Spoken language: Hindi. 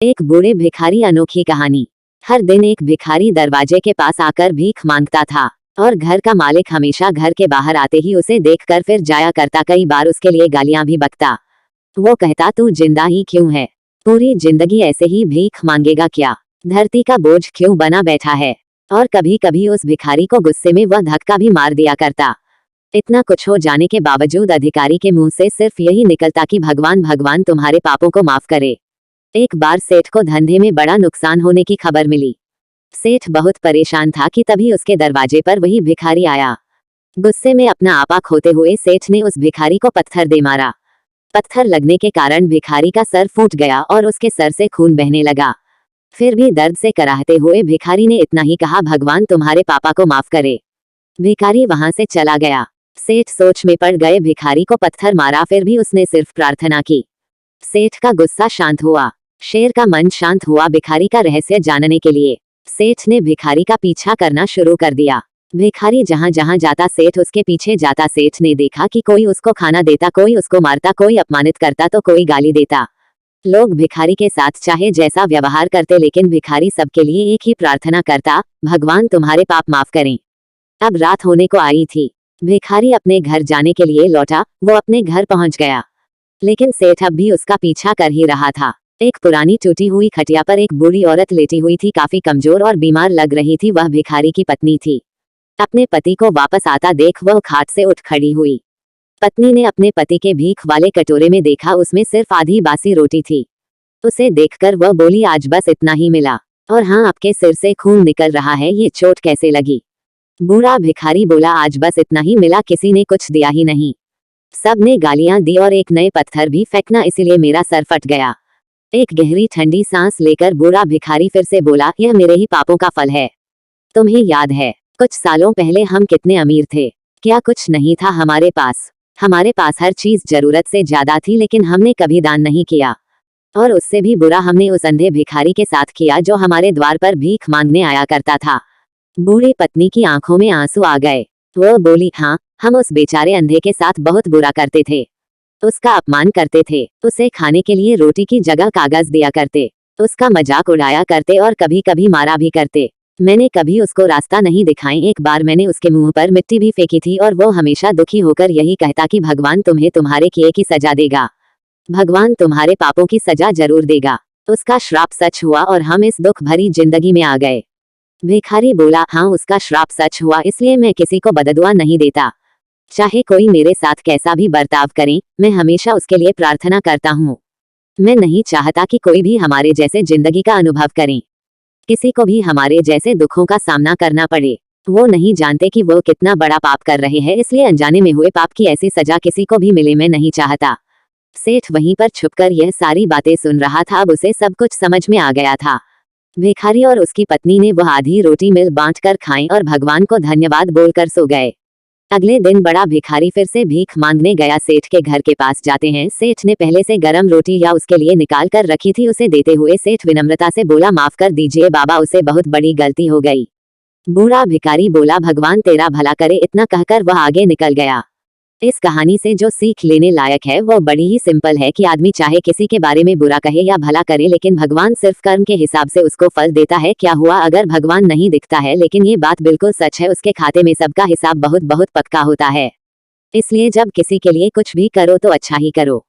एक बूढ़े भिखारी अनोखी कहानी। हर दिन एक भिखारी दरवाजे के पास आकर भीख मांगता था और घर का मालिक हमेशा घर के बाहर आते ही उसे देखकर फिर जाया करता, कई बार उसके लिए गालियां भी बकता। वो कहता, तू जिंदा ही क्यों है? पूरी जिंदगी ऐसे ही भीख मांगेगा क्या? धरती का बोझ क्यों बना बैठा है? और कभी कभी उस भिखारी को गुस्से में वह धक्का भी मार दिया करता। इतना कुछ हो जाने के बावजूद अधिकारी के मुंह से सिर्फ यही निकलता कि भगवान भगवान तुम्हारे पापों को माफ करे। एक बार सेठ को धंधे में बड़ा नुकसान होने की खबर मिली। सेठ बहुत परेशान था कि तभी उसके दरवाजे पर वही भिखारी आया। गुस्से में अपना आपा खोते हुए सेठ ने उस भिखारी को पत्थर दे मारा। पत्थर लगने के कारण भिखारी का सर फूट गया और उसके सर से खून बहने लगा। फिर भी दर्द से कराहते हुए भिखारी ने इतना ही कहा, भगवान तुम्हारे पापा को माफ करे। भिखारी वहां से चला गया। सेठ सोच में पड़ गए, भिखारी को पत्थर मारा फिर भी उसने सिर्फ प्रार्थना की। सेठ का गुस्सा शांत हुआ, शेर का मन शांत हुआ। भिखारी का रहस्य जानने के लिए सेठ ने भिखारी का पीछा करना शुरू कर दिया। भिखारी जहां जहां जाता सेठ उसके पीछे जाता। सेठ ने देखा कि कोई उसको खाना देता, कोई उसको मारता, कोई अपमानित करता तो कोई गाली देता। लोग भिखारी के साथ चाहे जैसा व्यवहार करते, लेकिन भिखारी सबके लिए एक ही प्रार्थना करता, भगवान तुम्हारे पाप माफ करें। अब रात होने को आई थी। भिखारी अपने घर जाने के लिए लौटा। वो अपने घर पहुंच गया, लेकिन सेठ अब भी उसका पीछा कर ही रहा था। एक पुरानी टूटी हुई खटिया पर एक बूढ़ी औरत लेटी हुई थी, काफी कमजोर और बीमार लग रही थी। वह भिखारी की पत्नी थी। अपने पति को वापस आता देख वह खाट से उठ खड़ी हुई। पत्नी ने अपने पति के भीख वाले कटोरे में देखा, उसमें सिर्फ आधी बासी रोटी थी। उसे देखकर वह बोली, आज बस इतना ही मिला, और हाँ, आपके सिर से खून निकल रहा है, ये चोट कैसे लगी? बूढ़ा भिखारी बोला, आज बस इतना ही मिला, किसी ने कुछ दिया ही नहीं। सब ने गालियां दी और एक नए पत्थर भी फेंकना, इसीलिए मेरा सर फट गया। एक गहरी ठंडी सांस लेकर बूढ़ा भिखारी फिर से बोला, यह मेरे ही पापों का फल है। तुम्हें याद है कुछ सालों पहले हम कितने अमीर थे? क्या कुछ नहीं था हमारे पास? हमारे पास हर चीज जरूरत से ज्यादा थी, लेकिन हमने कभी दान नहीं किया। और उससे भी बुरा हमने उस अंधे भिखारी के साथ किया जो हमारे द्वार पर भीख मांगने आया करता था। बूढ़ी पत्नी की आंखों में आंसू आ गए। वो बोली, हाँ, हम उस बेचारे अंधे के साथ बहुत बुरा करते थे। उसका अपमान करते थे, उसे खाने के लिए रोटी की जगह कागज दिया करते, उसका मजाक उड़ाया करते और कभी कभी मारा भी करते। मैंने कभी उसको रास्ता नहीं दिखाई। एक बार मैंने उसके मुंह पर मिट्टी भी फेंकी थी और वो हमेशा दुखी होकर यही कहता कि भगवान तुम्हें तुम्हारे किए की सजा देगा, भगवान तुम्हारे पापों की सजा जरूर देगा। उसका श्राप सच हुआ और हम इस दुख भरी जिंदगी में आ गए। भिखारी बोला, हाँ, उसका श्राप सच हुआ, इसलिए मैं किसी को बददुआ नहीं देता। चाहे कोई मेरे साथ कैसा भी बर्ताव करे, मैं हमेशा उसके लिए प्रार्थना करता हूँ। मैं नहीं चाहता कि कोई भी हमारे जैसे जिंदगी का अनुभव करे, किसी को भी हमारे जैसे दुखों का सामना करना पड़े। वो नहीं जानते कि वो कितना बड़ा पाप कर रहे हैं, इसलिए अनजाने में हुए पाप की ऐसी सजा किसी को भी मिले, मैं नहीं चाहता। सेठ वहीं पर छुपकर यह सारी बातें सुन रहा था। अब उसे सब कुछ समझ में आ गया था। भिखारी और उसकी पत्नी ने वह आधी रोटी मिल बांटकर खाई और भगवान को धन्यवाद बोलकर सो गए। अगले दिन बड़ा भिखारी फिर से भीख मांगने गया। सेठ के घर के पास जाते हैं। सेठ ने पहले से गरम रोटी या उसके लिए निकाल कर रखी थी। उसे देते हुए सेठ विनम्रता से बोला, माफ कर दीजिए बाबा, उसे बहुत बड़ी गलती हो गई। बूढ़ा भिखारी बोला, भगवान तेरा भला करे। इतना कहकर वह आगे निकल गया। इस कहानी से जो सीख लेने लायक है वो बड़ी ही सिंपल है कि आदमी चाहे किसी के बारे में बुरा कहे या भला करे, लेकिन भगवान सिर्फ कर्म के हिसाब से उसको फल देता है। क्या हुआ अगर भगवान नहीं दिखता है, लेकिन ये बात बिल्कुल सच है, उसके खाते में सबका हिसाब बहुत बहुत पक्का होता है। इसलिए जब किसी के लिए कुछ भी करो तो अच्छा ही करो।